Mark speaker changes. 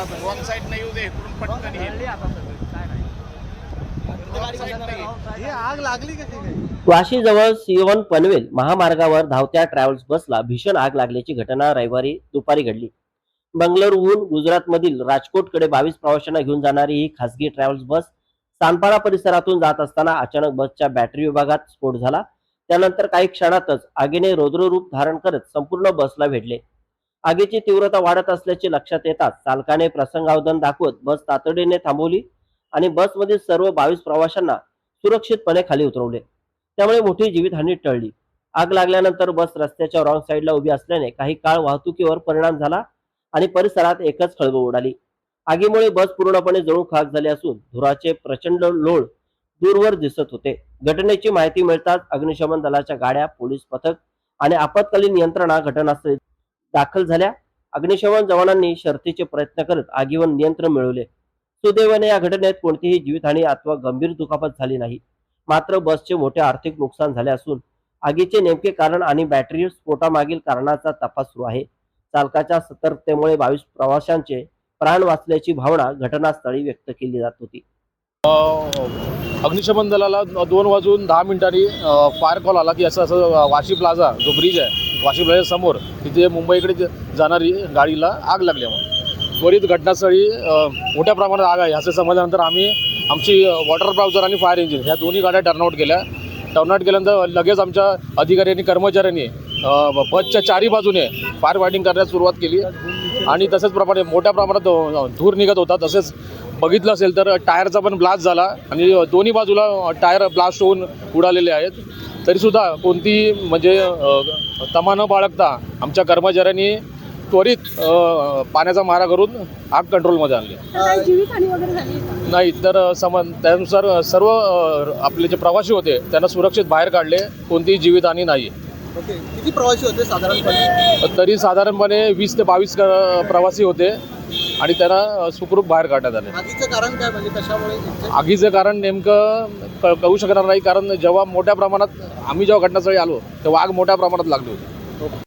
Speaker 1: Wrong side नाही येऊ दे, इकडून पटकन येईल.
Speaker 2: ही आग लागली कशी काय?
Speaker 3: वाशीजवळ C1 पनवेल महामार्गावर धावत्या ट्रॅव्हल्स बसला भीषण आग लागल्याची घटना रविवारी दुपारी घडली. बंगळुरूहून गुजरातमधील राजकोटकडे 22 प्रवाशांना घेऊन जाणारी ही खासगी ट्रॅव्हल्स बस सानपाडा परिसरातून जात असताना अचानक बसच्या बॅटरी विभागात स्फोट झाला. त्यानंतर काही क्षणातच आगीने रौद्ररूप धारण करत संपूर्ण बसला वेढले. आगीची तीव्रता वाढत असल्याचे लक्षात येताच चालकाने प्रसंगावधान दाखवत बस तातडीने थांबवली आणि बसमधील सर्व 22 प्रवाशांना सुरक्षितपणे खाली उतरवले. त्यामुळे मोठी जीवितहानी टळली. आग लागल्यानंतर बस रस्त्याच्या रॉंग साईडला उभी असल्याने काही काळ वाहतुकीवर परिणाम झाला आणि परिसरात एकच खळबळ उडाली. आगीमुळे बस पूर्णपणे जळून खाक झाली असून धुराचे प्रचंड लोळ दूरवर दिसत होते. घटनेची माहिती मिळताच अग्निशमन दलाच्या गाड्या, पोलीस पथक आणि आपत्कालीन यंत्रणा घटनास्थळी दाखल झाल्या. अग्निशमन जवानांनी शर्थीचे प्रयत्न करत आगीवर नियंत्रण मिळवले. सुदैवाने या घटनेत कोणतीही जीवितहानी अथवा गंभीर दुखापत झाली नाही. मात्र बसचे मोठे आर्थिक नुकसान झाले असून आगीचे नेमके कारण आणि बॅटरी स्फोटामागील कारणाचा तपास सुरू आहे. चालकाच्या सतर्कतेमुळे 22 प्रवाशांचे प्राण वाचल्याची भावना घटनास्थळी व्यक्त केली जात होती.
Speaker 4: अग्निशमन दलाला 2:10 फायर कॉल आला की असं वाशी प्लाझा जो ब्रिज आहे, वाशी प्लाझा समोर तिथे मुंबईकडे जाणारी गाडीला आग लागली. म्हणून त्वरित घटनास्थळी मोठ्या प्रमाणात आग आहे असं समजल्यानंतर आम्ही आमची वॉटर ब्राउझर आणि फायर इंजिन ह्या दोन्ही गाड्या टर्नआउट केल्या. टर्नआउट केल्यानंतर लगेच आमच्या अधिकाऱ्यांनी, कर्मचाऱ्यांनी बसच्या चारी बाजूने फायर फायटिंग करण्यास सुरुवात केली आणि तसेच प्रमाणे मोठ्या प्रमाणात धूर निघत होता. तसेच बघितलं असेल तर टायरचा पण ब्लास्ट झाला आणि दोन्ही बाजूला टायर ब्लास्ट होऊन उडालेले आहेत. तरीसुद्धा कोणतीही म्हणजे तमा न बाळगता आमच्या कर्मचाऱ्यांनी त्वरित पाण्याचा मारा करून आग कंट्रोलमध्ये आणली. नाही तर त्यानुसार सर्व आपले जे प्रवासी होते त्यांना सुरक्षित बाहेर काढले. कोणतीही जीवितहानी नाही.
Speaker 2: ओके, किती प्रवासी होते साधारणपणे?
Speaker 4: तरी साधारणपणे 20 ते 22 प्रवासी होते आणि त्यांना सुखरूप बाहेर काढण्यात आले.
Speaker 2: आगीचं कारण काय, म्हणजे कशामुळे?
Speaker 4: आगीचं कारण नेमकं कळू शकणार नाही, कारण जेव्हा मोठ्या प्रमाणात आम्ही जेव्हा घटनास्थळी आलो तेव्हा आग मोठ्या प्रमाणात लागली होती.